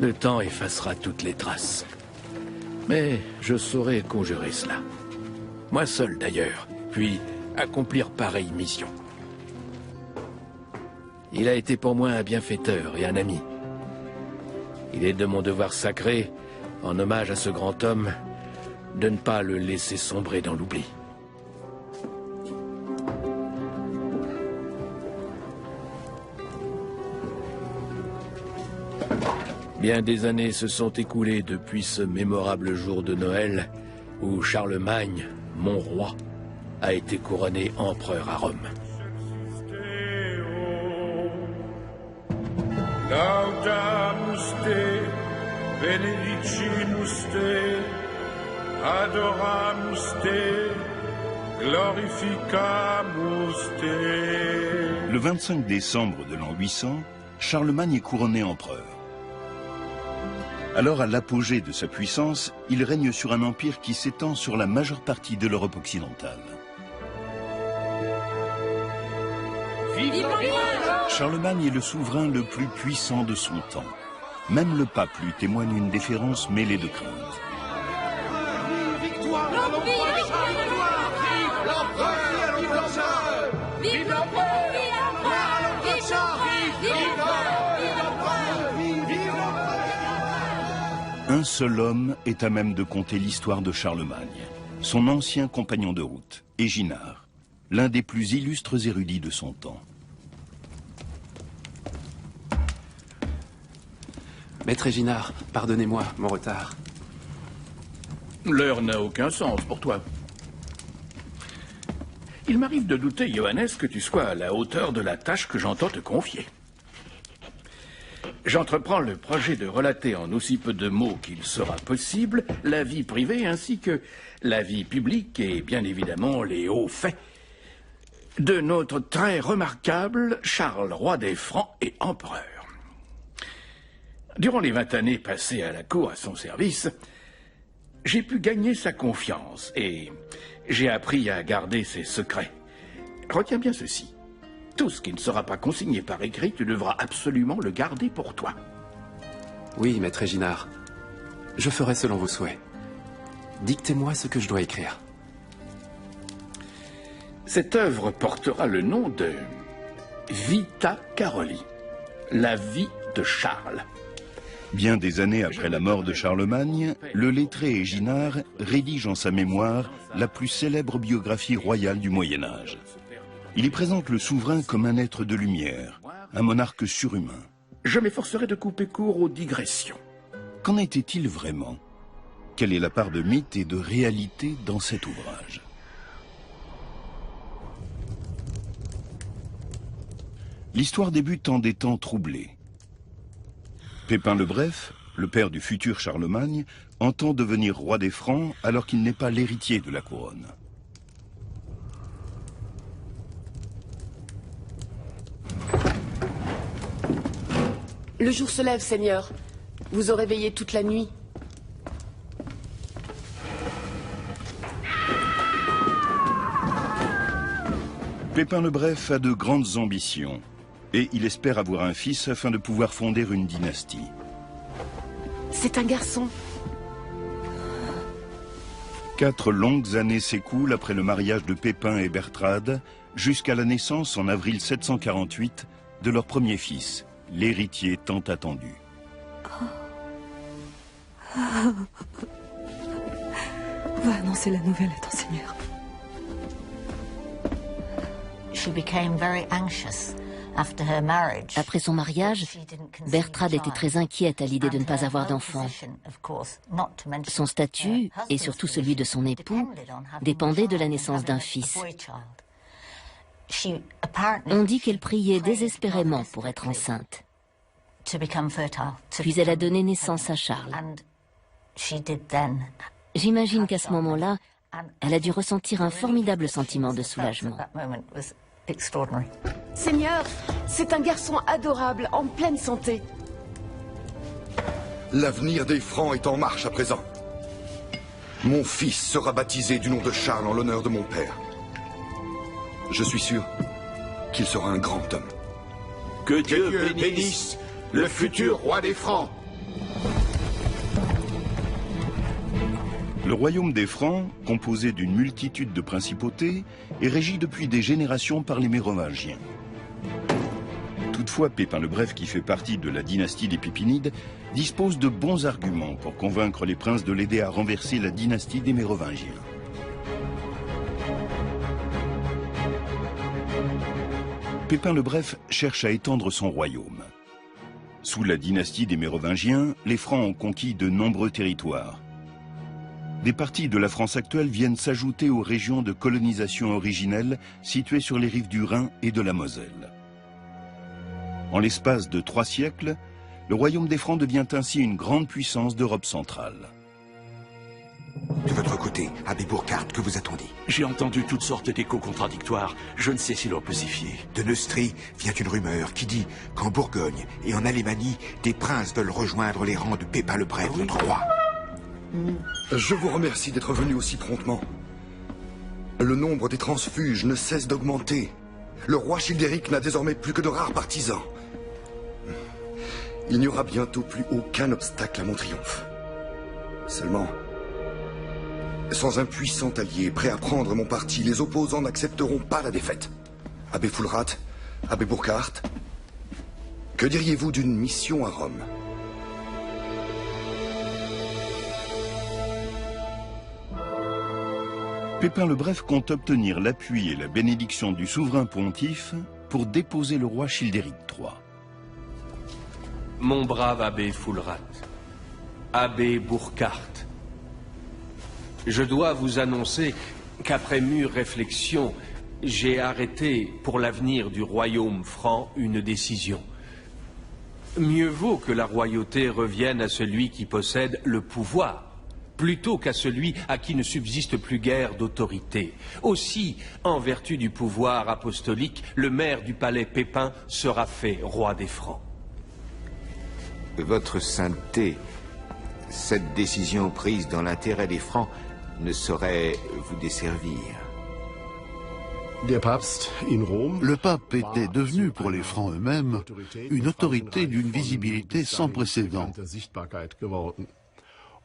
Le temps effacera toutes les traces. Mais je saurai conjurer cela. Moi seul d'ailleurs, puis accomplir pareille mission. Il a été pour moi un bienfaiteur et un ami. Il est de mon devoir sacré, en hommage à ce grand homme, de ne pas le laisser sombrer dans l'oubli. Bien des années se sont écoulées depuis ce mémorable jour de Noël où Charlemagne, mon roi, a été couronné empereur à Rome. Laudamus te, benedicimus te, adoramus te, glorificamus te. Le 25 décembre de l'an 800, Charlemagne est couronné empereur. Alors, à l'apogée de sa puissance, il règne sur un empire qui s'étend sur la majeure partie de l'Europe occidentale. Charlemagne est le souverain le plus puissant de son temps. Même le pape lui témoigne une déférence mêlée de crainte. Un seul homme est à même de conter l'histoire de Charlemagne, son ancien compagnon de route, Éginard, l'un des plus illustres érudits de son temps. Maître Éginard, pardonnez-moi mon retard. L'heure n'a aucun sens pour toi. Il m'arrive de douter, Johannes, que tu sois à la hauteur de la tâche que j'entends te confier. J'entreprends le projet de relater en aussi peu de mots qu'il sera possible la vie privée ainsi que la vie publique et bien évidemment les hauts faits de notre très remarquable Charles, roi des Francs et empereur. Durant les 20 années passées à la cour à son service, j'ai pu gagner sa confiance et j'ai appris à garder ses secrets. Retiens bien ceci. Tout ce qui ne sera pas consigné par écrit, tu devras absolument le garder pour toi. Oui, maître Éginard. Je ferai selon vos souhaits. Dictez-moi ce que je dois écrire. Cette œuvre portera le nom de Vita Caroli, la vie de Charles. Bien des années après la mort de Charlemagne, le lettré Éginard rédige en sa mémoire la plus célèbre biographie royale du Moyen-Âge. Il y présente le souverain comme un être de lumière, un monarque surhumain. Je m'efforcerai de couper court aux digressions. Qu'en était-il vraiment? Quelle est la part de mythe et de réalité dans cet ouvrage? L'histoire débute en des temps troublés. Pépin le Bref, le père du futur Charlemagne, entend devenir roi des Francs alors qu'il n'est pas l'héritier de la couronne. Le jour se lève, Seigneur. Vous aurez veillé toute la nuit. Pépin le Bref a de grandes ambitions et il espère avoir un fils afin de pouvoir fonder une dynastie. C'est un garçon. 4 longues années s'écoulent après le mariage de Pépin et Bertrade jusqu'à la naissance en avril 748 de leur premier fils, l'héritier tant attendu. Va annoncer la nouvelle à ton Seigneur. Après son mariage, Bertrade était très inquiète à l'idée de ne pas avoir d'enfant. Son statut, et surtout celui de son époux, dépendait de la naissance d'un fils. On dit qu'elle priait désespérément pour être enceinte. Puis elle a donné naissance à Charles. J'imagine qu'à ce moment-là, elle a dû ressentir un formidable sentiment de soulagement. Seigneur, c'est un garçon adorable, en pleine santé. L'avenir des Francs est en marche à présent. Mon fils sera baptisé du nom de Charles en l'honneur de mon père. Je suis sûr qu'il sera un grand homme. Que Dieu bénisse le futur roi des Francs. Le royaume des Francs, composé d'une multitude de principautés, est régi depuis des générations par les Mérovingiens. Toutefois, Pépin le Bref, qui fait partie de la dynastie des Pépinides, dispose de bons arguments pour convaincre les princes de l'aider à renverser la dynastie des Mérovingiens. Pépin le Bref cherche à étendre son royaume. Sous la dynastie des Mérovingiens, les Francs ont conquis de nombreux territoires. Des parties de la France actuelle viennent s'ajouter aux régions de colonisation originelles situées sur les rives du Rhin et de la Moselle. En l'espace de 3 siècles, le royaume des Francs devient ainsi une grande puissance d'Europe centrale. De votre côté, abbé Burkhard, que vous a-t-on dit? J'ai entendu toutes sortes d'échos contradictoires. Je ne sais si l'on peut s'y fier. De Neustrie vient une rumeur qui dit qu'en Bourgogne et en Alémanie, des princes veulent rejoindre les rangs de Pépin le Bref, notre roi. Je vous remercie d'être venu aussi promptement. Le nombre des transfuges ne cesse d'augmenter. Le roi Childéric n'a désormais plus que de rares partisans. Il n'y aura bientôt plus aucun obstacle à mon triomphe. Seulement, sans un puissant allié prêt à prendre mon parti, les opposants n'accepteront pas la défaite. Abbé Fulrat, abbé Burkhard, que diriez-vous d'une mission à Rome ? Pépin le Bref compte obtenir l'appui et la bénédiction du souverain pontife pour déposer le roi Childéric III. Mon brave abbé Fulrat, abbé Burkhard, je dois vous annoncer qu'après mûre réflexion, j'ai arrêté pour l'avenir du royaume franc une décision. Mieux vaut que la royauté revienne à celui qui possède le pouvoir, plutôt qu'à celui à qui ne subsiste plus guère d'autorité. Aussi, en vertu du pouvoir apostolique, le maire du palais Pépin sera fait roi des Francs. Votre sainteté, cette décision prise dans l'intérêt des Francs ne saurait vous desservir. Le pape était devenu pour les Francs eux-mêmes une autorité d'une visibilité sans précédent.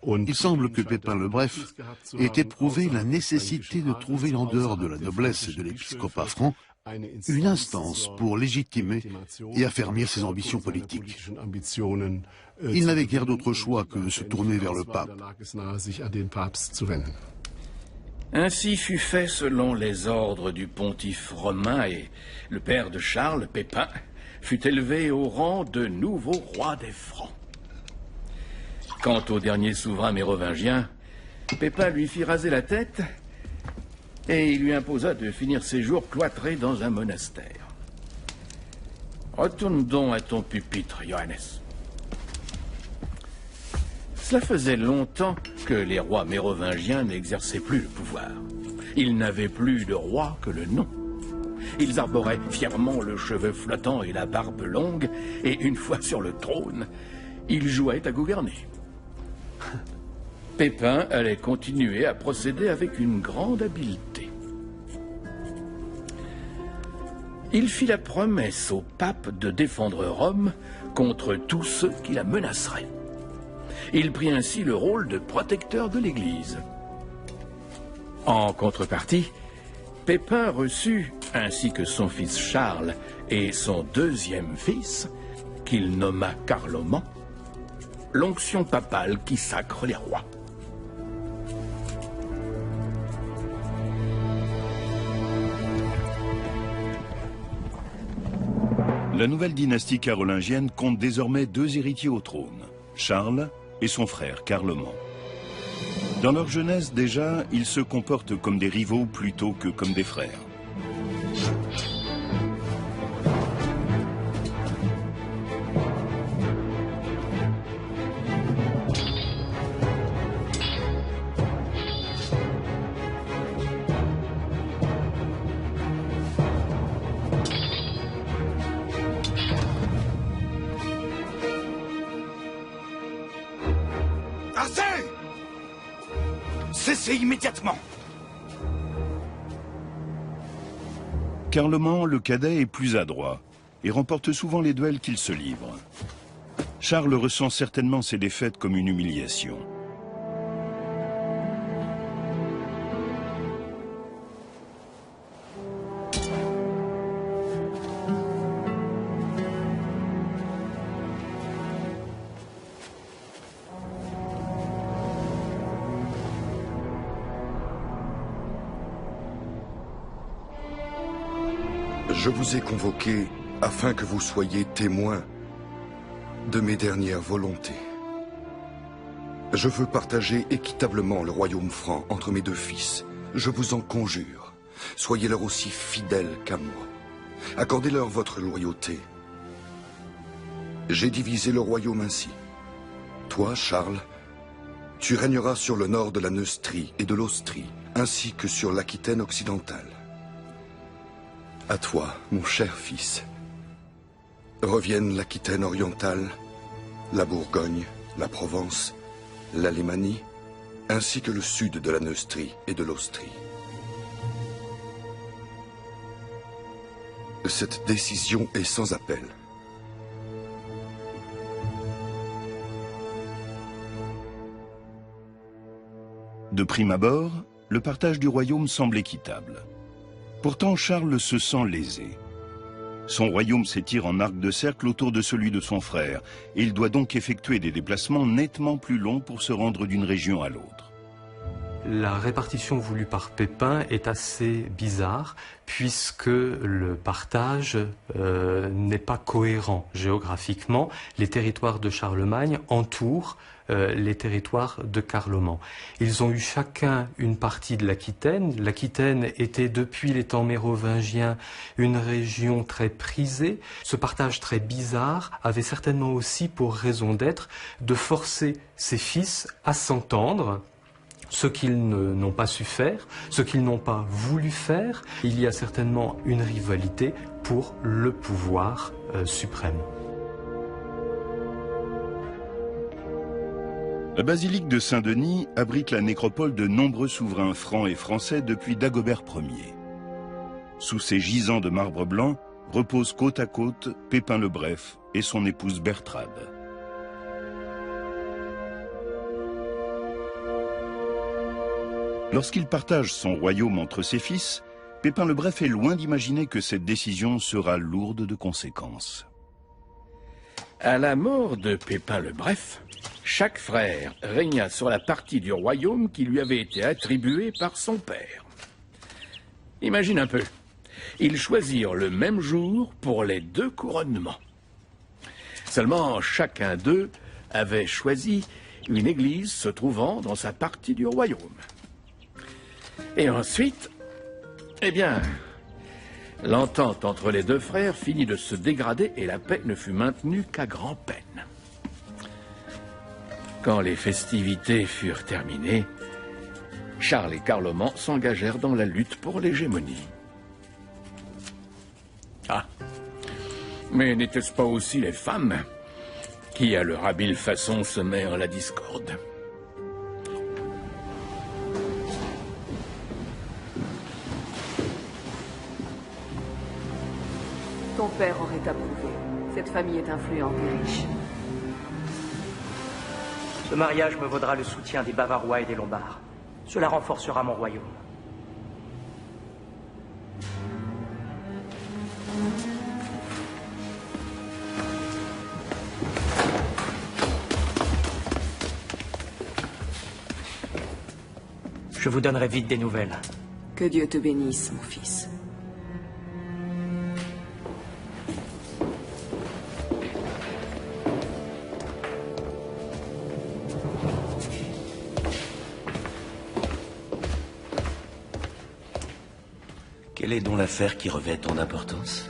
Il semble que Pépin le Bref ait éprouvé la nécessité de trouver en dehors de la noblesse et de l'épiscopat franc une instance pour légitimer et affermir ses ambitions politiques. Il n'avait guère d'autre choix que de se tourner vers le pape. Ainsi fut fait selon les ordres du pontife romain et le père de Charles, Pépin, fut élevé au rang de nouveau roi des Francs. Quant au dernier souverain mérovingien, Pépin lui fit raser la tête et il lui imposa de finir ses jours cloîtré dans un monastère. Retourne donc à ton pupitre, Johannes. Cela faisait longtemps que les rois mérovingiens n'exerçaient plus le pouvoir. Ils n'avaient plus de roi que le nom. Ils arboraient fièrement le cheveu flottant et la barbe longue, et une fois sur le trône, ils jouaient à gouverner. Pépin allait continuer à procéder avec une grande habileté. Il fit la promesse au pape de défendre Rome contre tous ceux qui la menaceraient. Il prit ainsi le rôle de protecteur de l'Église. En contrepartie, Pépin reçut, ainsi que son fils Charles et son deuxième fils, qu'il nomma Carloman, l'onction papale qui sacre les rois. La nouvelle dynastie carolingienne compte désormais 2 héritiers au trône, Charles et son frère Carloman. Dans leur jeunesse déjà, ils se comportent comme des rivaux plutôt que comme des frères. Cessez immédiatement! Carloman, le cadet, est plus adroit et remporte souvent les duels qu'il se livre. Charles ressent certainement ses défaites comme une humiliation. Je vous ai convoqué afin que vous soyez témoins de mes dernières volontés. Je veux partager équitablement le royaume franc entre mes deux fils. Je vous en conjure, soyez-leur aussi fidèles qu'à moi. Accordez-leur votre loyauté. J'ai divisé le royaume ainsi. Toi, Charles, tu régneras sur le nord de la Neustrie et de l'Austrie, ainsi que sur l'Aquitaine occidentale. À toi, mon cher fils, reviennent l'Aquitaine orientale, la Bourgogne, la Provence, l'Alémanie, ainsi que le sud de la Neustrie et de l'Austrie. Cette décision est sans appel. De prime abord, le partage du royaume semble équitable. Pourtant, Charles se sent lésé. Son royaume s'étire en arc de cercle autour de celui de son frère, et il doit donc effectuer des déplacements nettement plus longs pour se rendre d'une région à l'autre. La répartition voulue par Pépin est assez bizarre, puisque le partage n'est pas cohérent géographiquement. Les territoires de Charlemagne entourent les territoires de Carloman. Ils ont eu chacun une partie de l'Aquitaine. L'Aquitaine était depuis les temps mérovingiens une région très prisée. Ce partage très bizarre avait certainement aussi pour raison d'être de forcer ses fils à s'entendre, ce qu'ils n'ont pas su faire, ce qu'ils n'ont pas voulu faire. Il y a certainement une rivalité pour le pouvoir suprême. La basilique de Saint-Denis abrite la nécropole de nombreux souverains francs et français depuis Dagobert Ier. Sous ces gisants de marbre blanc reposent côte à côte Pépin le Bref et son épouse Bertrade. Lorsqu'il partage son royaume entre ses fils, Pépin le Bref est loin d'imaginer que cette décision sera lourde de conséquences. À la mort de Pépin le Bref, chaque frère régna sur la partie du royaume qui lui avait été attribuée par son père. Imagine un peu, ils choisirent le même jour pour les deux couronnements. Seulement, chacun d'eux avait choisi une église se trouvant dans sa partie du royaume. Et ensuite, eh bien, l'entente entre les deux frères finit de se dégrader et la paix ne fut maintenue qu'à grand-peine. Quand les festivités furent terminées, Charles et Carloman s'engagèrent dans la lutte pour l'hégémonie. Ah, mais n'était-ce pas aussi les femmes qui, à leur habile façon, semèrent la discorde? Ton père aurait approuvé. Cette famille est influente et riche. Ce mariage me vaudra le soutien des Bavarois et des Lombards. Cela renforcera mon royaume. Je vous donnerai vite des nouvelles. Que Dieu te bénisse, mon fils. Quelle est donc l'affaire qui revêt tant d'importance?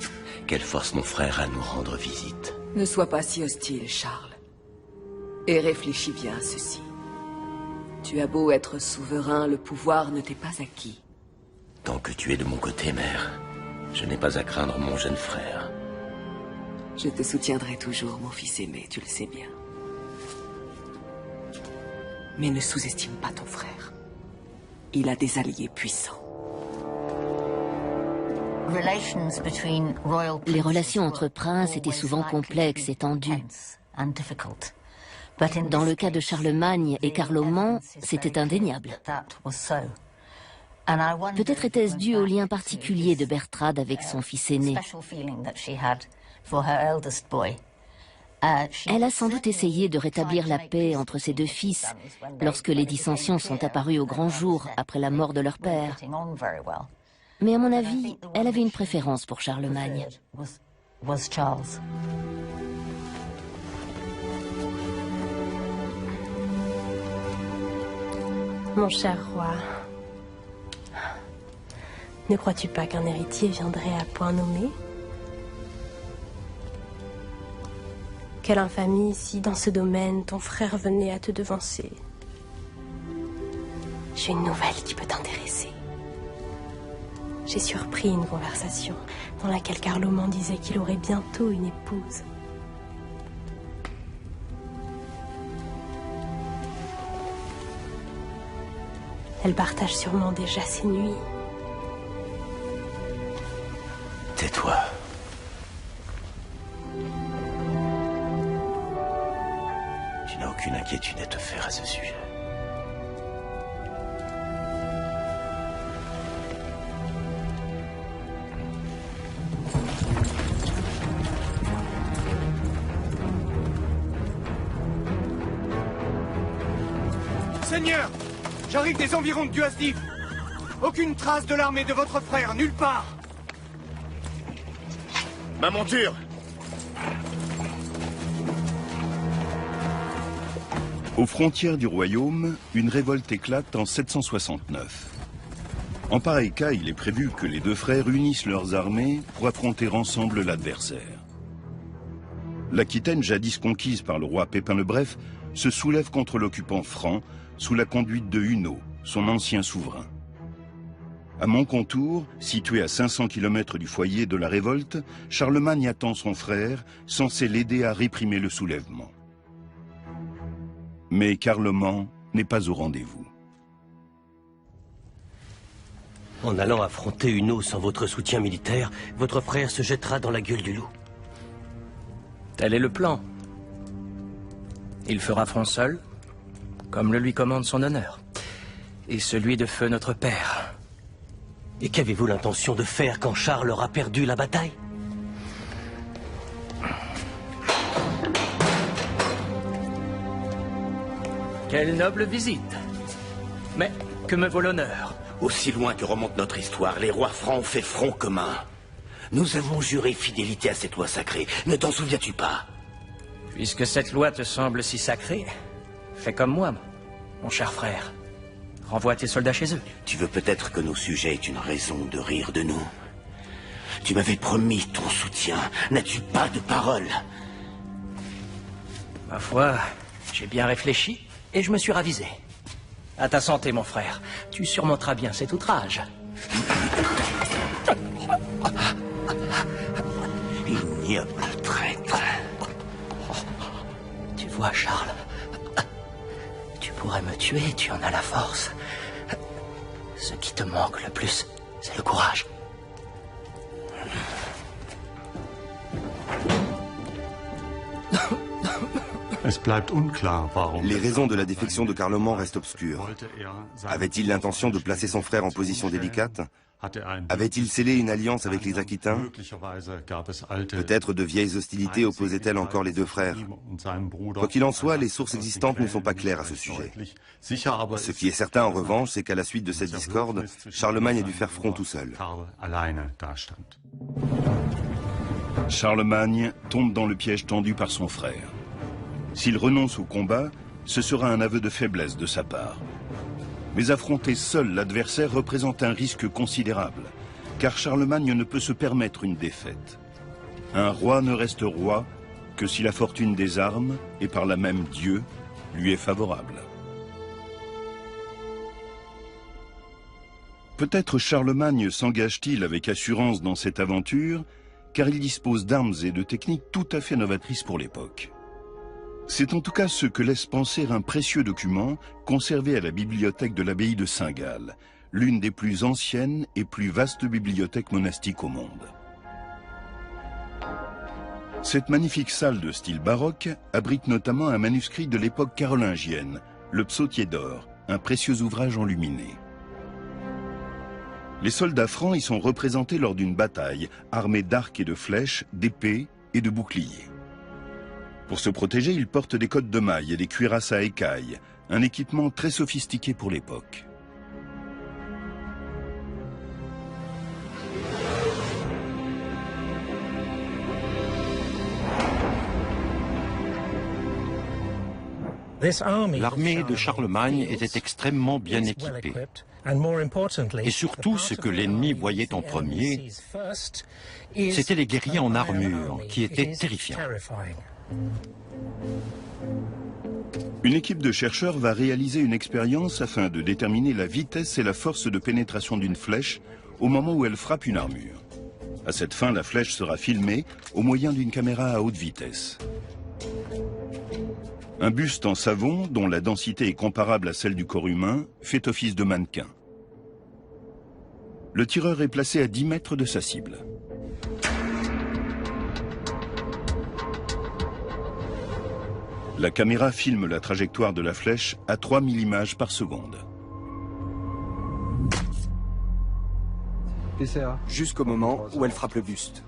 Quelle force mon frère à nous rendre visite? Ne sois pas si hostile, Charles. Et réfléchis bien à ceci. Tu as beau être souverain, le pouvoir ne t'est pas acquis. Tant que tu es de mon côté, mère, je n'ai pas à craindre mon jeune frère. Je te soutiendrai toujours, mon fils aimé, tu le sais bien. Mais ne sous-estime pas ton frère. il a des alliés puissants. Les relations entre princes étaient souvent complexes et tendues. Dans le cas de Charlemagne et Carloman, c'était indéniable. Peut-être était-ce dû au lien particulier de Bertrade avec son fils aîné. Elle a sans doute essayé de rétablir la paix entre ses deux fils lorsque les dissensions sont apparues au grand jour après la mort de leur père. Mais à mon avis, elle avait une préférence pour Charlemagne. Mon cher roi, ne crois-tu pas qu'un héritier viendrait à point nommé? Quelle infamie si, dans ce domaine, ton frère venait à te devancer. J'ai une nouvelle qui peut t'intéresser. J'ai surpris une conversation dans laquelle Carloman disait qu'il aurait bientôt une épouse. Elle partage sûrement déjà ses nuits. Tais-toi. Tu n'as aucune inquiétude à te faire à ce sujet. Seigneur, j'arrive des environs de Duasdif. Aucune trace de l'armée de votre frère, nulle part. Ma monture! Aux frontières du royaume, une révolte éclate en 769. En pareil cas, il est prévu que les deux frères unissent leurs armées pour affronter ensemble l'adversaire. L'Aquitaine, jadis conquise par le roi Pépin le Bref, se soulève contre l'occupant franc sous la conduite de Huno, son ancien souverain. À Moncontour, situé à 500 km du foyer de la révolte, Charlemagne attend son frère, censé l'aider à réprimer le soulèvement. Mais Carloman n'est pas au rendez-vous. En allant affronter Huno sans votre soutien militaire, votre frère se jettera dans la gueule du loup. Tel est le plan. Il fera front seul, comme le lui commande son honneur, et celui de feu notre père. Et qu'avez-vous l'intention de faire quand Charles aura perdu la bataille? Quelle noble visite. Mais que me vaut l'honneur? Aussi loin que remonte notre histoire, les rois francs ont fait front commun. Nous avons juré fidélité à cette loi sacrée. Ne t'en souviens-tu pas? Puisque cette loi te semble si sacrée, fais comme moi, mon cher frère. Renvoie tes soldats chez eux. Tu veux peut-être que nos sujets aient une raison de rire de nous. Tu m'avais promis ton soutien. N'as-tu pas de parole? Ma foi, j'ai bien réfléchi et je me suis ravisé. À ta santé, mon frère. Tu surmonteras bien cet outrage. Ignoble traître. Tu vois, Charles, tu pourrais me tuer, tu en as la force. Ce qui te manque le plus, c'est le courage. Les raisons de la défection de Carloman restent obscures. Avait-il l'intention de placer son frère en position délicate? Avait-il scellé une alliance avec les Aquitains? Peut-être de vieilles hostilités opposaient-elles encore les deux frères. Quoi qu'il en soit, les sources existantes ne sont pas claires à ce sujet. Ce qui est certain en revanche, c'est qu'à la suite de cette discorde, Charlemagne a dû faire front tout seul. Charlemagne tombe dans le piège tendu par son frère. S'il renonce au combat, ce sera un aveu de faiblesse de sa part. Mais affronter seul l'adversaire représente un risque considérable, car Charlemagne ne peut se permettre une défaite. Un roi ne reste roi que si la fortune des armes, et par là même Dieu, lui est favorable. Peut-être Charlemagne s'engage-t-il avec assurance dans cette aventure, car il dispose d'armes et de techniques tout à fait novatrices pour l'époque. C'est en tout cas ce que laisse penser un précieux document conservé à la bibliothèque de l'abbaye de Saint-Gall, l'une des plus anciennes et plus vastes bibliothèques monastiques au monde. Cette magnifique salle de style baroque abrite notamment un manuscrit de l'époque carolingienne, le Psautier d'or, un précieux ouvrage enluminé. Les soldats francs y sont représentés lors d'une bataille, armés d'arcs et de flèches, d'épées et de boucliers. Pour se protéger, ils portent des cottes de mailles et des cuirasses à écailles, un équipement très sophistiqué pour l'époque. L'armée de Charlemagne était extrêmement bien équipée. Et surtout, ce que l'ennemi voyait en premier, c'était les guerriers en armure, qui étaient terrifiants. Une équipe de chercheurs va réaliser une expérience afin de déterminer la vitesse et la force de pénétration d'une flèche au moment où elle frappe une armure. À cette fin, la flèche sera filmée au moyen d'une caméra à haute vitesse. Un buste en savon, dont la densité est comparable à celle du corps humain, fait office de mannequin. Le tireur est placé à 10 mètres de sa cible. La caméra filme la trajectoire de la flèche à 3000 images par seconde. Jusqu'au moment où elle frappe le buste.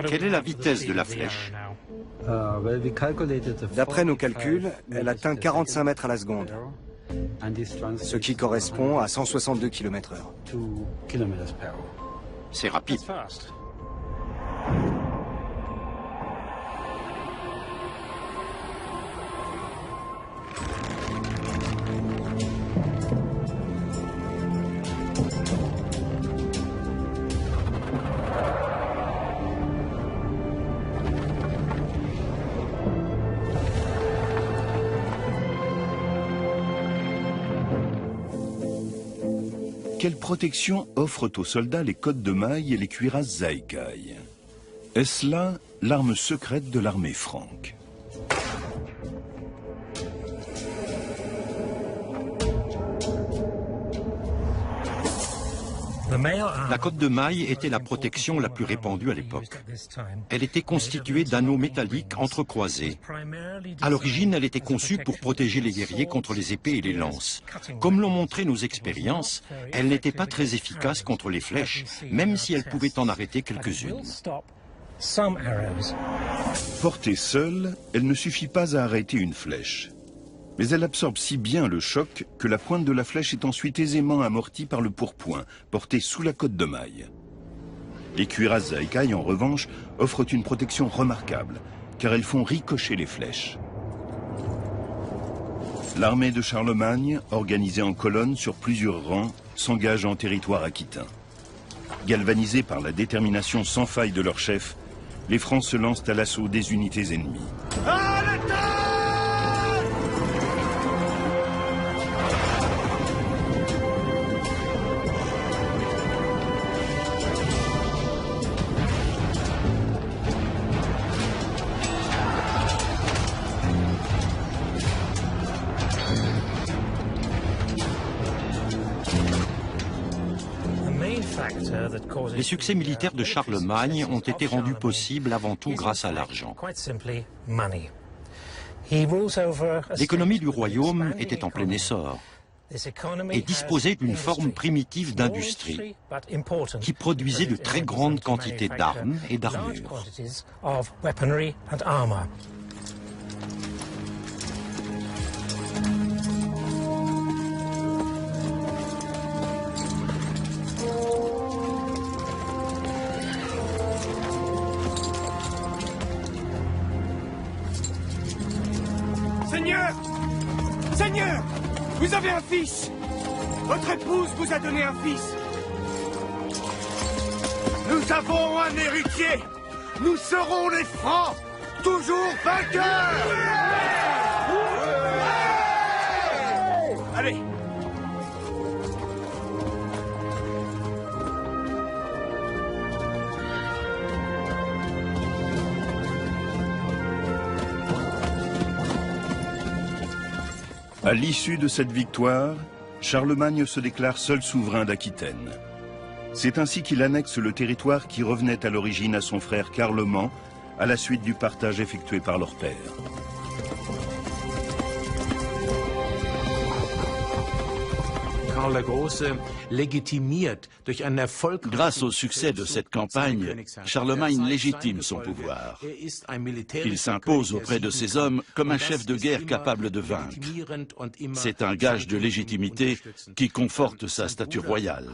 Quelle est la vitesse de la flèche? D'après nos calculs, elle atteint 45 mètres à la seconde, ce qui correspond à 162 km/h. C'est rapide. Quelle protection offrent aux soldats les cottes de mailles et les cuirasses à écailles? Est-ce là l'arme secrète de l'armée franque? La cotte de maille était la protection la plus répandue à l'époque. Elle était constituée d'anneaux métalliques entrecroisés. À l'origine, elle était conçue pour protéger les guerriers contre les épées et les lances. Comme l'ont montré nos expériences, elle n'était pas très efficace contre les flèches, même si elle pouvait en arrêter quelques-unes. Portée seule, elle ne suffit pas à arrêter une flèche. Mais elle absorbe si bien le choc que la pointe de la flèche est ensuite aisément amortie par le pourpoint, porté sous la cotte de maille. Les cuirasses à écailles, en revanche, offrent une protection remarquable, car elles font ricocher les flèches. L'armée de Charlemagne, organisée en colonnes sur plusieurs rangs, s'engage en territoire aquitain. Galvanisés par la détermination sans faille de leur chef, les Francs se lancent à l'assaut des unités ennemies. Les succès militaires de Charlemagne ont été rendus possibles avant tout grâce à l'argent. L'économie du royaume était en plein essor et disposait d'une forme primitive d'industrie qui produisait de très grandes quantités d'armes et d'armures. Seigneur! Seigneur! Vous avez un fils! Votre épouse vous a donné un fils! Nous avons un héritier! Nous serons les Francs! Toujours vainqueurs! Allez! À l'issue de cette victoire, Charlemagne se déclare seul souverain d'Aquitaine. C'est ainsi qu'il annexe le territoire qui revenait à l'origine à son frère Carloman, à la suite du partage effectué par leur père. Grâce au succès de cette campagne, Charlemagne légitime son pouvoir. Il s'impose auprès de ses hommes comme un chef de guerre capable de vaincre. C'est un gage de légitimité qui conforte sa stature royale.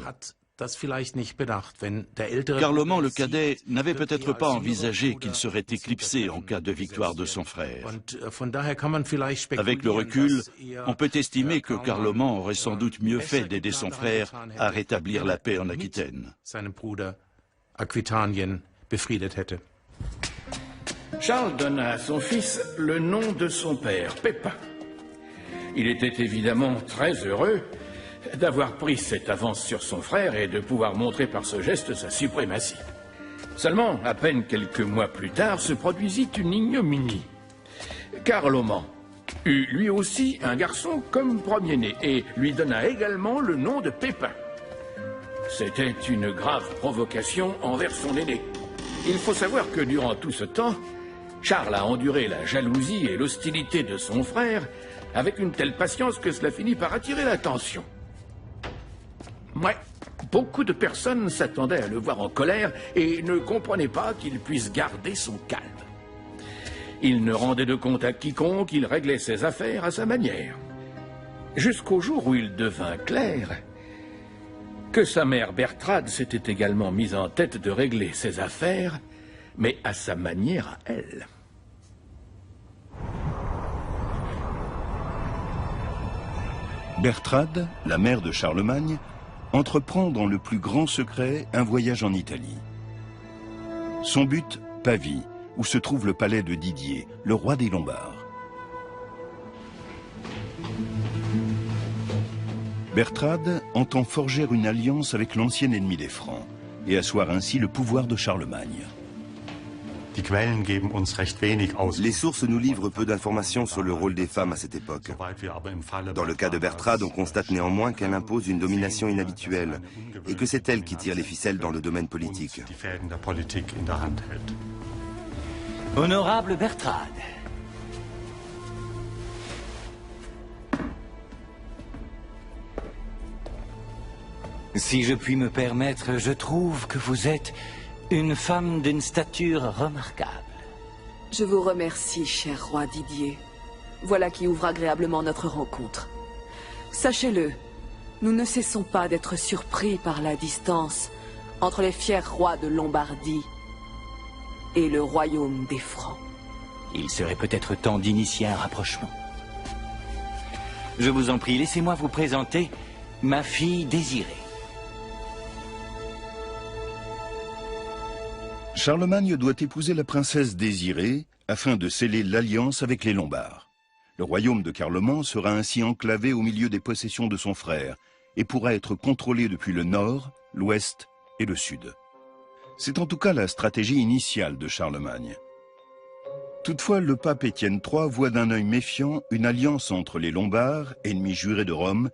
Carloman le cadet n'avait peut-être pas envisagé qu'il serait éclipsé en cas de victoire de son frère. Avec le recul, on peut estimer que Carloman aurait sans doute mieux fait d'aider son frère à rétablir la paix en Aquitaine. Charles donna à son fils le nom de son père, Pépin. Il était évidemment très heureux d'avoir pris cette avance sur son frère et de pouvoir montrer par ce geste sa suprématie. Seulement, à peine quelques mois plus tard, se produisit une ignominie. Carloman eut lui aussi un garçon comme premier-né et lui donna également le nom de Pépin. C'était une grave provocation envers son aîné. Il faut savoir que durant tout ce temps, Charles a enduré la jalousie et l'hostilité de son frère avec une telle patience que cela finit par attirer l'attention. Ouais, beaucoup de personnes s'attendaient à le voir en colère et ne comprenaient pas qu'il puisse garder son calme. Il ne rendait de compte à quiconque, il réglait ses affaires à sa manière. Jusqu'au jour où il devint clair que sa mère Bertrade s'était également mise en tête de régler ses affaires, mais à sa manière à elle. Bertrade, la mère de Charlemagne, entreprend dans le plus grand secret un voyage en Italie. Son but, Pavie, où se trouve le palais de Didier, le roi des Lombards. Bertrade entend forger une alliance avec l'ancien ennemi des Francs et asseoir ainsi le pouvoir de Charlemagne. Les sources nous livrent peu d'informations sur le rôle des femmes à cette époque. Dans le cas de Bertrade, on constate néanmoins qu'elle impose une domination inhabituelle et que c'est elle qui tire les ficelles dans le domaine politique. Honorable Bertrade. Si je puis me permettre, je trouve que vous êtes une femme d'une stature remarquable. Je vous remercie, cher roi Didier. Voilà qui ouvre agréablement notre rencontre. Sachez-le, nous ne cessons pas d'être surpris par la distance entre les fiers rois de Lombardie et le royaume des Francs. Il serait peut-être temps d'initier un rapprochement. Je vous en prie, laissez-moi vous présenter ma fille Désirée. Charlemagne doit épouser la princesse Désirée afin de sceller l'alliance avec les Lombards. Le royaume de Carloman sera ainsi enclavé au milieu des possessions de son frère et pourra être contrôlé depuis le nord, l'ouest et le sud. C'est en tout cas la stratégie initiale de Charlemagne. Toutefois, le pape Étienne III voit d'un œil méfiant une alliance entre les Lombards, ennemis jurés de Rome,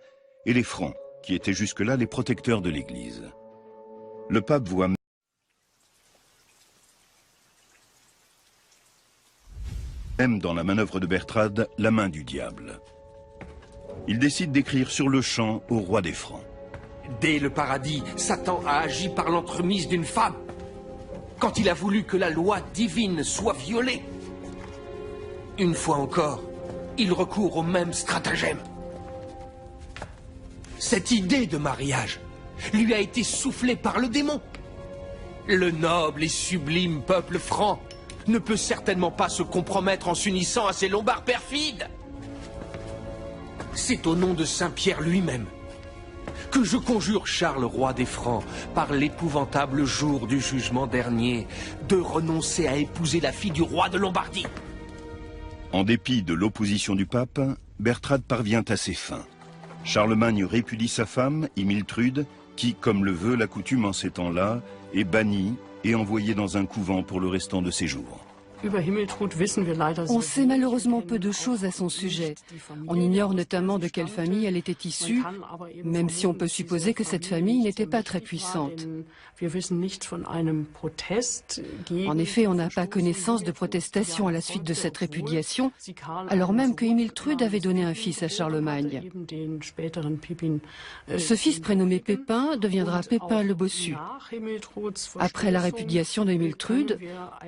et les Francs, qui étaient jusque-là les protecteurs de l'Église. Le pape voit même dans la manœuvre de Bertrade la main du diable. Il décide d'écrire sur le champ au roi des Francs. Dès le paradis, Satan a agi par l'entremise d'une femme. Quand il a voulu que la loi divine soit violée, une fois encore, il recourt au même stratagème. Cette idée de mariage lui a été soufflée par le démon. Le noble et sublime peuple franc ne peut certainement pas se compromettre en s'unissant à ces Lombards perfides. C'est au nom de Saint-Pierre lui-même que je conjure Charles, roi des Francs, par l'épouvantable jour du jugement dernier, de renoncer à épouser la fille du roi de Lombardie. En dépit de l'opposition du pape, Bertrade parvient à ses fins. Charlemagne répudie sa femme, Imiltrude, qui, comme le veut la coutume en ces temps-là, est bannie et envoyée dans un couvent pour le restant de ses jours. On sait malheureusement peu de choses à son sujet. On ignore notamment de quelle famille elle était issue, même si on peut supposer que cette famille n'était pas très puissante. En effet, on n'a pas connaissance de protestation à la suite de cette répudiation, alors même que Himiltrude avait donné un fils à Charlemagne. Ce fils prénommé Pépin deviendra Pépin le Bossu. Après la répudiation de Himiltrude,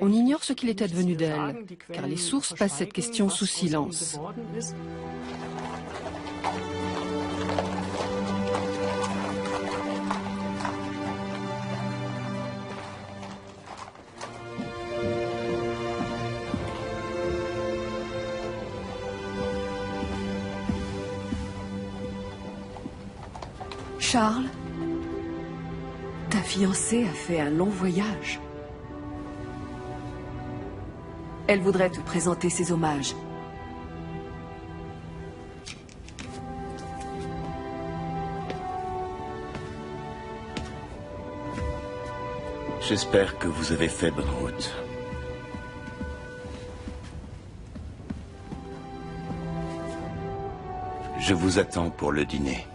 on ignore ce qu'il est advenu d'elle, car les sources passent cette question sous silence. Charles, ta fiancée a fait un long voyage. Elle voudrait te présenter ses hommages. J'espère que vous avez fait bonne route. Je vous attends pour le dîner.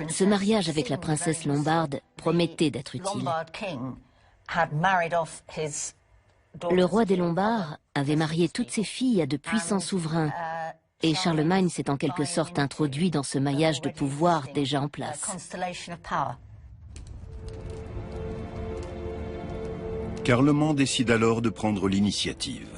Ce mariage avec la princesse lombarde promettait d'être utile. Le roi des Lombards avait marié toutes ses filles à de puissants souverains, et Charlemagne s'est en quelque sorte introduit dans ce maillage de pouvoir déjà en place. Carloman décide alors de prendre l'initiative.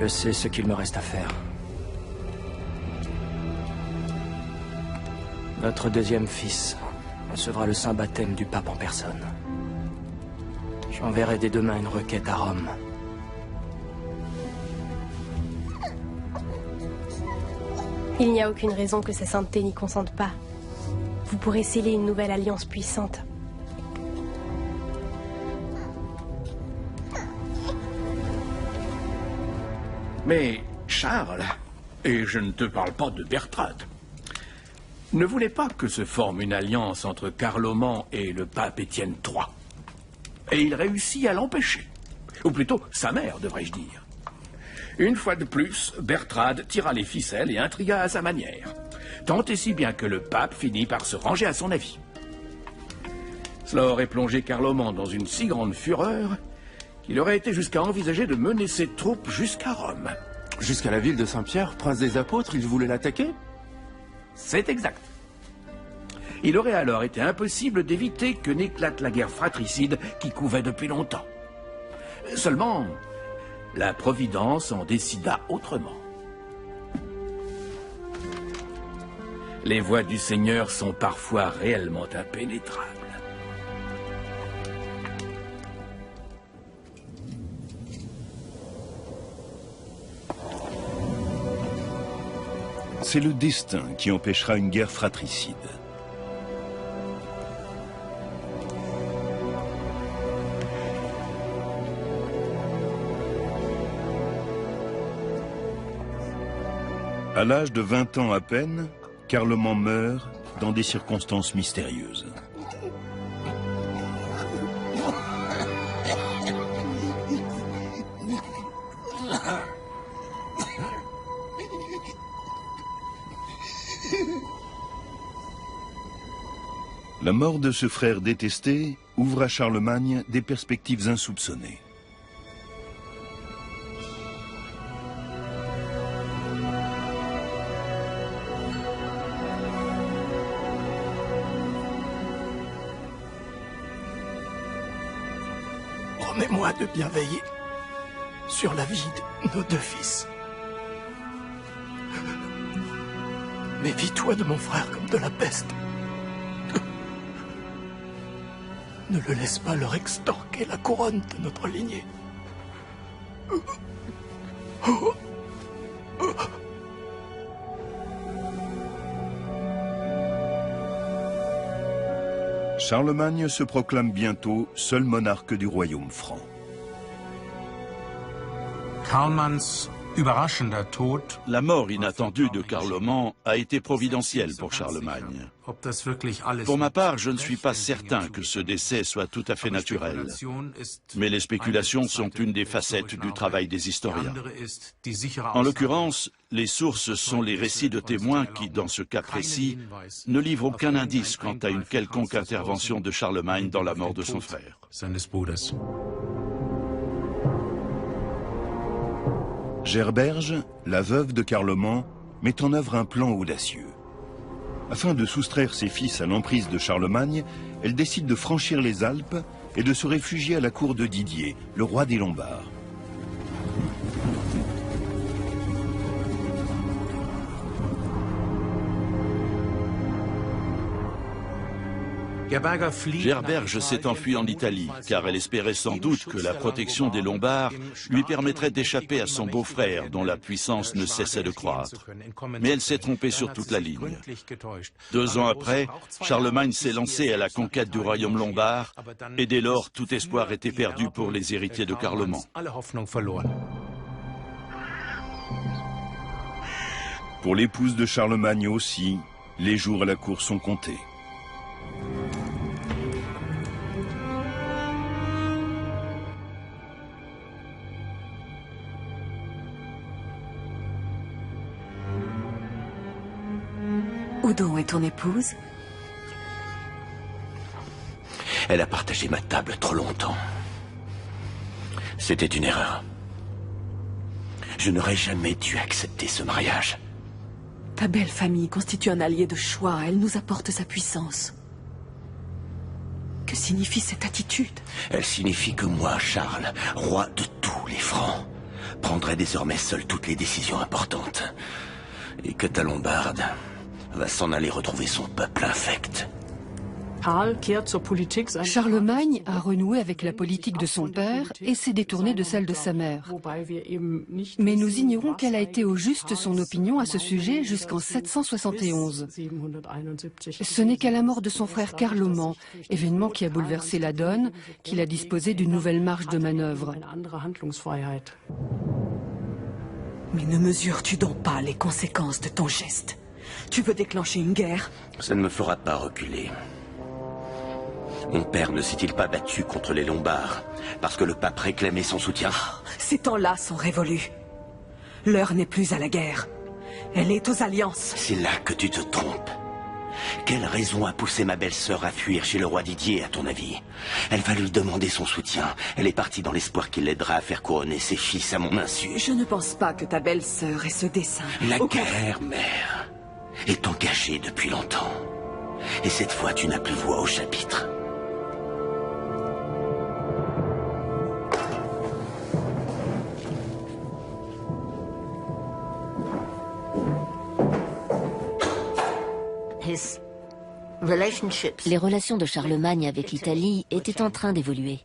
Je sais ce qu'il me reste à faire. Notre deuxième fils recevra le saint baptême du pape en personne. J'enverrai dès demain une requête à Rome. Il n'y a aucune raison que sa sainteté n'y consente pas. Vous pourrez sceller une nouvelle alliance puissante. Mais Charles, et je ne te parle pas de Bertrade, ne voulait pas que se forme une alliance entre Carloman et le pape Étienne III. Et il réussit à l'empêcher. Ou plutôt, sa mère, devrais-je dire. Une fois de plus, Bertrade tira les ficelles et intrigua à sa manière. Tant et si bien que le pape finit par se ranger à son avis. Cela aurait plongé Carloman dans une si grande fureur qu'il aurait été jusqu'à envisager de mener ses troupes jusqu'à Rome. Jusqu'à la ville de Saint-Pierre, prince des apôtres, il voulait l'attaquer? C'est exact. Il aurait alors été impossible d'éviter que n'éclate la guerre fratricide qui couvait depuis longtemps. Seulement, la Providence en décida autrement. Les voies du Seigneur sont parfois réellement impénétrables. C'est le destin qui empêchera une guerre fratricide. À l'âge de 20 ans à peine, Carloman meurt dans des circonstances mystérieuses. La mort de ce frère détesté ouvre à Charlemagne des perspectives insoupçonnées. Promets-moi de bien veiller sur la vie de nos deux fils. Méfie-toi de mon frère comme de la peste. Ne le laisse pas leur extorquer la couronne de notre lignée. Charlemagne se proclame bientôt seul monarque du royaume franc. La mort inattendue de Carloman a été providentielle pour Charlemagne. Pour ma part, je ne suis pas certain que ce décès soit tout à fait naturel. Mais les spéculations sont une des facettes du travail des historiens. En l'occurrence, les sources sont les récits de témoins qui, dans ce cas précis, ne livrent aucun indice quant à une quelconque intervention de Charlemagne dans la mort de son frère. Gerberge, la veuve de Carloman, met en œuvre un plan audacieux. Afin de soustraire ses fils à l'emprise de Charlemagne, elle décide de franchir les Alpes et de se réfugier à la cour de Didier, le roi des Lombards. Gerberge s'est enfuie en Italie, car elle espérait sans doute que la protection des Lombards lui permettrait d'échapper à son beau-frère, dont la puissance ne cessait de croître. Mais elle s'est trompée sur toute la ligne. 2 ans après, Charlemagne s'est lancé à la conquête du royaume lombard, et dès lors, tout espoir était perdu pour les héritiers de Carloman. Pour l'épouse de Charlemagne aussi, les jours à la cour sont comptés. Où donc est ton épouse? Elle a partagé ma table trop longtemps. C'était une erreur. Je n'aurais jamais dû accepter ce mariage. Ta belle famille constitue un allié de choix. Elle nous apporte sa puissance. Que signifie cette attitude? Elle signifie que moi, Charles, roi de tous les Francs, prendrai désormais seul toutes les décisions importantes. Et que ta Lombarde va s'en aller retrouver son peuple infect. Charlemagne a renoué avec la politique de son père et s'est détourné de celle de sa mère. Mais nous ignorons quelle a été au juste son opinion à ce sujet jusqu'en 771. Ce n'est qu'à la mort de son frère Carloman, événement qui a bouleversé la donne, qu'il a disposé d'une nouvelle marge de manœuvre. Mais ne mesures-tu donc pas les conséquences de ton geste? Tu veux déclencher une guerre? Ça ne me fera pas reculer. Mon père ne s'est-il pas battu contre les Lombards parce que le pape réclamait son soutien? Ces temps-là sont révolus. L'heure n'est plus à la guerre. Elle est aux alliances. C'est là que tu te trompes. Quelle raison a poussé ma belle-sœur à fuir chez le roi Didier, à ton avis? Elle va lui demander son soutien. Elle est partie dans l'espoir qu'il l'aidera à faire couronner ses fils à mon insu. Je ne pense pas que ta belle-sœur ait ce dessein. La guerre, mère, est engagée depuis longtemps. Et cette fois, tu n'as plus voix au chapitre. Les relations de Charlemagne avec l'Italie étaient en train d'évoluer.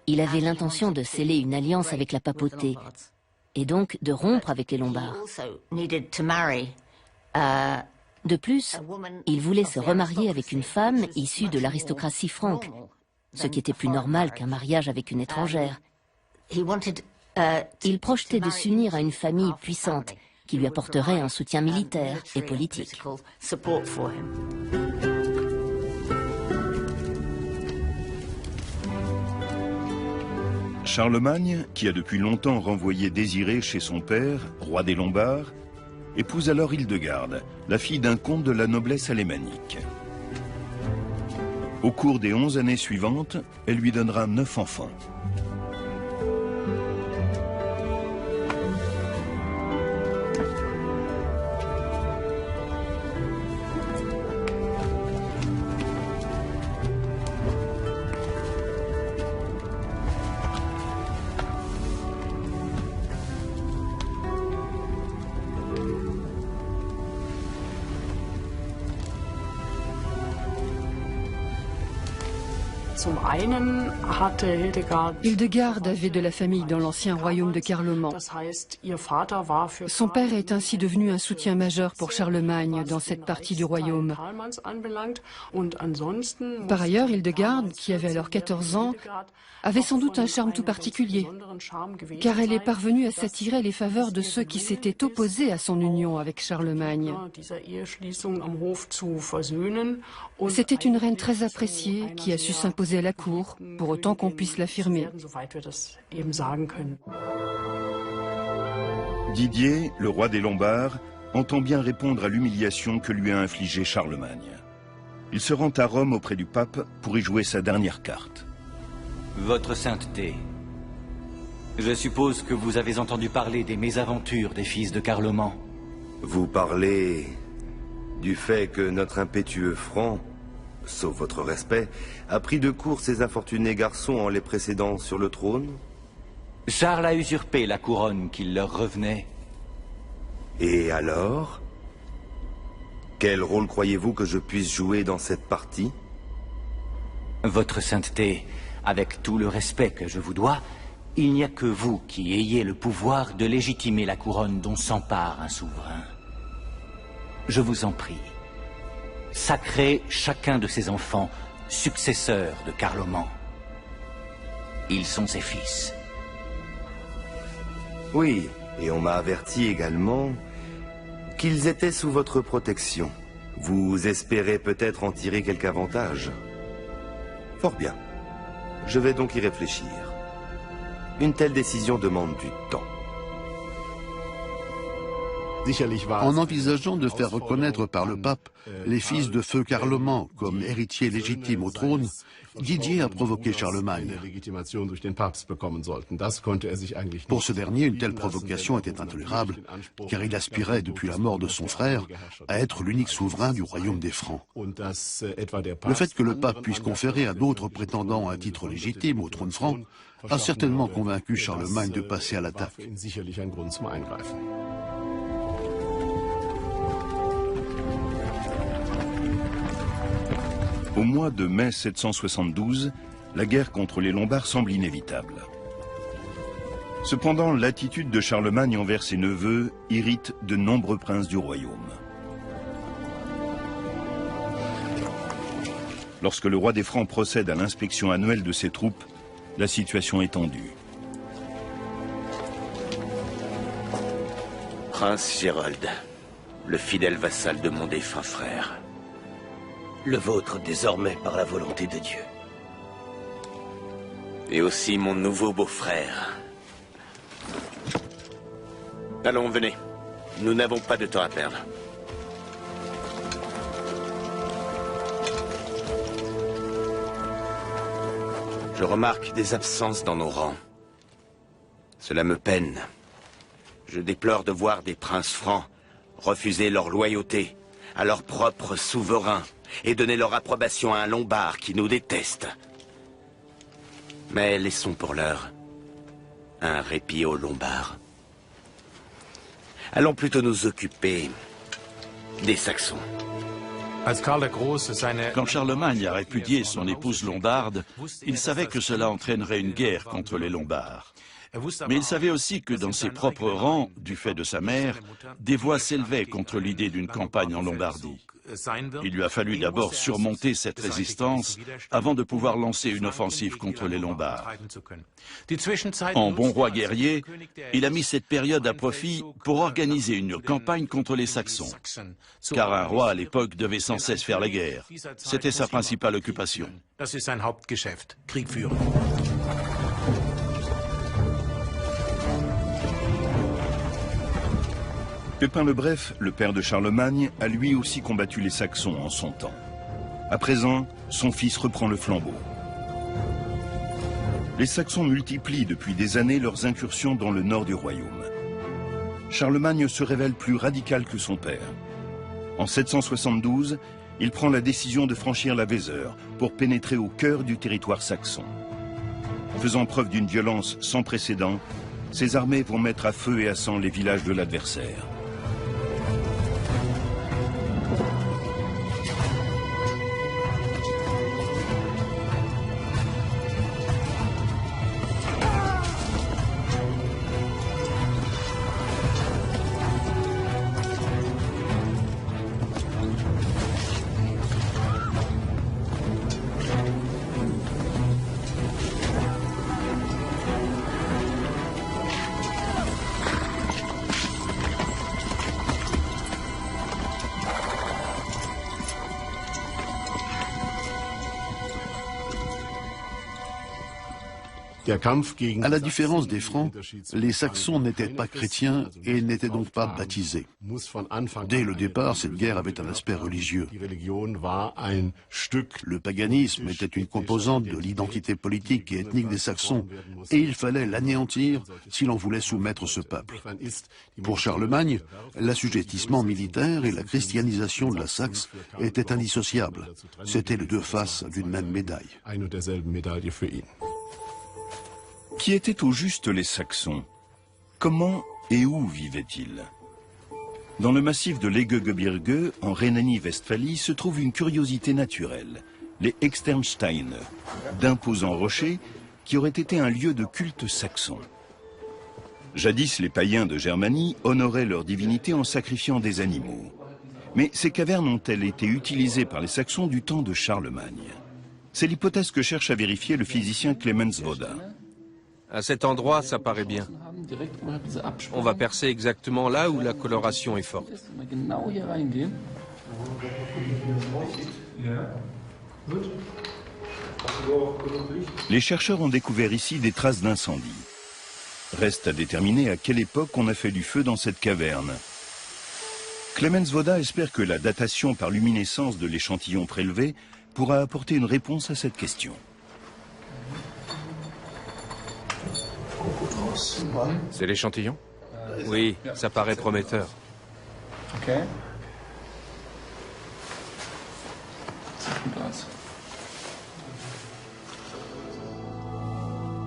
Il avait l'intention de sceller une alliance avec la papauté, et donc de rompre avec les Lombards. De plus, il voulait se remarier avec une femme issue de l'aristocratie franque, ce qui était plus normal qu'un mariage avec une étrangère. Il projetait de s'unir à une famille puissante, qui lui apporterait un soutien militaire et politique. Charlemagne, qui a depuis longtemps renvoyé Désiré chez son père, roi des Lombards, épouse alors Hildegarde, la fille d'un comte de la noblesse alémanique. Au cours des 11 années suivantes, elle lui donnera 9 enfants. Hildegarde avait de la famille dans l'ancien royaume de Carloman. Son père est ainsi devenu un soutien majeur pour Charlemagne dans cette partie du royaume. Par ailleurs, Hildegarde, qui avait alors 14 ans, avait sans doute un charme tout particulier, car elle est parvenue à s'attirer les faveurs de ceux qui s'étaient opposés à son union avec Charlemagne. C'était une reine très appréciée qui a su s'imposer à la cour, pour autant qu'on puisse l'affirmer. Didier, le roi des Lombards, entend bien répondre à l'humiliation que lui a infligée Charlemagne. Il se rend à Rome auprès du pape pour y jouer sa dernière carte. Votre sainteté, je suppose que vous avez entendu parler des mésaventures des fils de Carloman. Vous parlez du fait que notre impétueux franc, sauf votre respect, a pris de court ces infortunés garçons en les précédant sur le trône? Charles a usurpé la couronne qui leur revenait. Et alors? Quel rôle croyez-vous que je puisse jouer dans cette partie? Votre sainteté, avec tout le respect que je vous dois, il n'y a que vous qui ayez le pouvoir de légitimer la couronne dont s'empare un souverain. Je vous en prie, sacrez chacun de ses enfants successeurs de Carloman. Ils sont ses fils. Oui, et on m'a averti également qu'ils étaient sous votre protection. Vous espérez peut-être en tirer quelque avantage. Fort bien. Je vais donc y réfléchir. Une telle décision demande du temps. En envisageant de faire reconnaître par le pape les fils de feu Carloman comme héritiers légitimes au trône, Didier a provoqué Charlemagne. Pour ce dernier, une telle provocation était intolérable, car il aspirait, depuis la mort de son frère, à être l'unique souverain du royaume des Francs. Le fait que le pape puisse conférer à d'autres prétendants un titre légitime au trône franc a certainement convaincu Charlemagne de passer à l'attaque. Au mois de mai 772, la guerre contre les Lombards semble inévitable. Cependant, l'attitude de Charlemagne envers ses neveux irrite de nombreux princes du royaume. Lorsque le roi des Francs procède à l'inspection annuelle de ses troupes, la situation est tendue. Prince Gérold, le fidèle vassal de mon défunt frère. Le vôtre désormais par la volonté de Dieu. Et aussi mon nouveau beau-frère. Allons, venez. Nous n'avons pas de temps à perdre. Je remarque des absences dans nos rangs. Cela me peine. Je déplore de voir des princes francs refuser leur loyauté à leur propre souverain et donner leur approbation à un Lombard qui nous déteste. Mais laissons pour l'heure un répit aux Lombards. Allons plutôt nous occuper des Saxons. Quand Charlemagne a répudié son épouse lombarde, il savait que cela entraînerait une guerre contre les Lombards. Mais il savait aussi que dans ses propres rangs, du fait de sa mère, des voix s'élevaient contre l'idée d'une campagne en Lombardie. Il lui a fallu d'abord surmonter cette résistance avant de pouvoir lancer une offensive contre les Lombards. En bon roi guerrier, il a mis cette période à profit pour organiser une campagne contre les Saxons. Car un roi à l'époque devait sans cesse faire la guerre. C'était sa principale occupation. Pépin le Bref, le père de Charlemagne, a lui aussi combattu les Saxons en son temps. À présent, son fils reprend le flambeau. Les Saxons multiplient depuis des années leurs incursions dans le nord du royaume. Charlemagne se révèle plus radical que son père. En 772, il prend la décision de franchir la Vézeur pour pénétrer au cœur du territoire saxon. Faisant preuve d'une violence sans précédent, ses armées vont mettre à feu et à sang les villages de l'adversaire. À la différence des Francs, les Saxons n'étaient pas chrétiens et n'étaient donc pas baptisés. Dès le départ, cette guerre avait un aspect religieux. Le paganisme était une composante de l'identité politique et ethnique des Saxons, et il fallait l'anéantir si l'on voulait soumettre ce peuple. Pour Charlemagne, l'assujettissement militaire et la christianisation de la Saxe étaient indissociables. C'étaient les deux faces d'une même médaille. Qui étaient au juste les Saxons? Comment et où vivaient-ils? Dans le massif de l'Egegebirge, en Rhénanie-Westphalie, se trouve une curiosité naturelle, les Externsteine, d'imposants rochers qui auraient été un lieu de culte saxon. Jadis, les païens de Germanie honoraient leur divinité en sacrifiant des animaux. Mais ces cavernes ont-elles été utilisées par les Saxons du temps de Charlemagne? C'est l'hypothèse que cherche à vérifier le physicien Clemens Voda. À cet endroit, ça paraît bien. On va percer exactement là où la coloration est forte. Les chercheurs ont découvert ici des traces d'incendie. Reste à déterminer à quelle époque on a fait du feu dans cette caverne. Clemens Voda espère que la datation par luminescence de l'échantillon prélevé pourra apporter une réponse à cette question. C'est l'échantillon? Oui, ça paraît prometteur.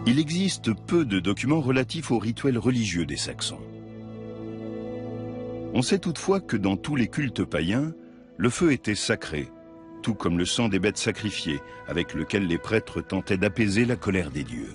Il existe peu de documents relatifs aux rituels religieux des Saxons. On sait toutefois que dans tous les cultes païens, le feu était sacré, tout comme le sang des bêtes sacrifiées, avec lequel les prêtres tentaient d'apaiser la colère des dieux.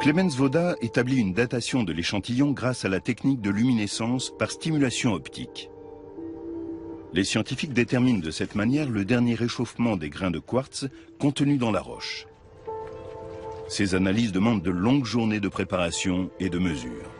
Clemens Voda établit une datation de l'échantillon grâce à la technique de luminescence par stimulation optique. Les scientifiques déterminent de cette manière le dernier réchauffement des grains de quartz contenus dans la roche. Ces analyses demandent de longues journées de préparation et de mesure.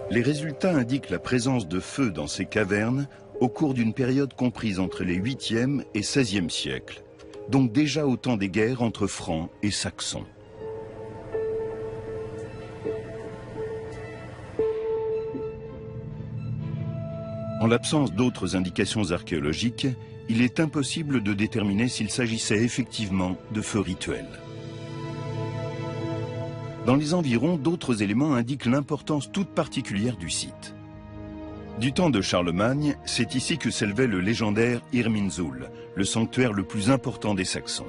Les résultats indiquent la présence de feu dans ces cavernes au cours d'une période comprise entre les 8e et 16e siècles, donc déjà au temps des guerres entre Francs et Saxons. En l'absence d'autres indications archéologiques, il est impossible de déterminer s'il s'agissait effectivement de feux rituels. Dans les environs, d'autres éléments indiquent l'importance toute particulière du site. Du temps de Charlemagne, c'est ici que s'élevait le légendaire Irminsul, le sanctuaire le plus important des Saxons.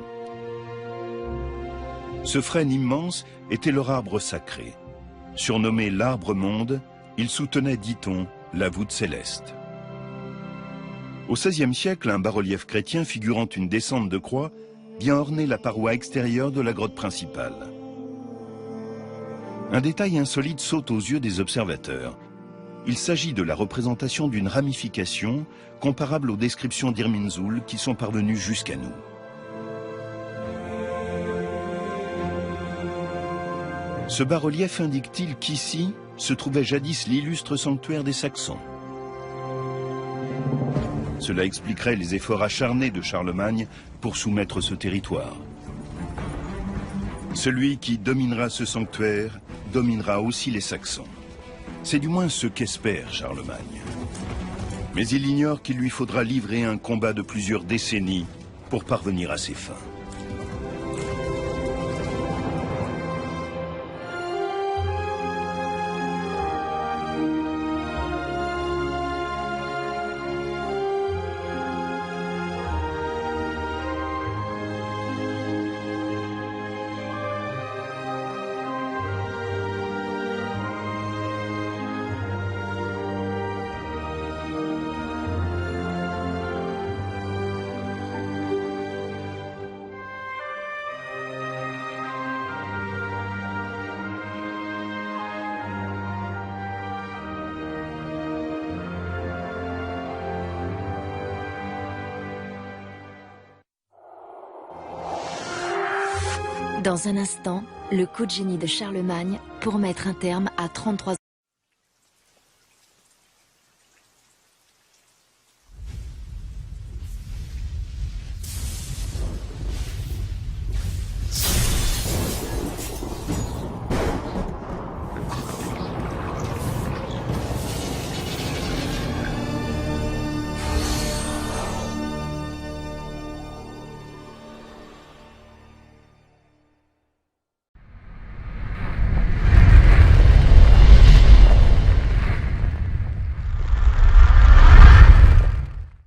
Ce frêne immense était leur arbre sacré. Surnommé l'arbre-monde, il soutenait, dit-on, la voûte céleste. Au XVIe siècle, un bas-relief chrétien figurant une descente de croix vient orner la paroi extérieure de la grotte principale. Un détail insolite saute aux yeux des observateurs. Il s'agit de la représentation d'une ramification comparable aux descriptions d'Irminsul qui sont parvenues jusqu'à nous. Ce bas-relief indique-t-il qu'ici se trouvait jadis l'illustre sanctuaire des Saxons? Cela expliquerait les efforts acharnés de Charlemagne pour soumettre ce territoire. Celui qui dominera ce sanctuaire dominera aussi les Saxons. C'est du moins ce qu'espère Charlemagne. Mais il ignore qu'il lui faudra livrer un combat de plusieurs décennies pour parvenir à ses fins. Dans un instant, le coup de génie de Charlemagne pour mettre un terme à 33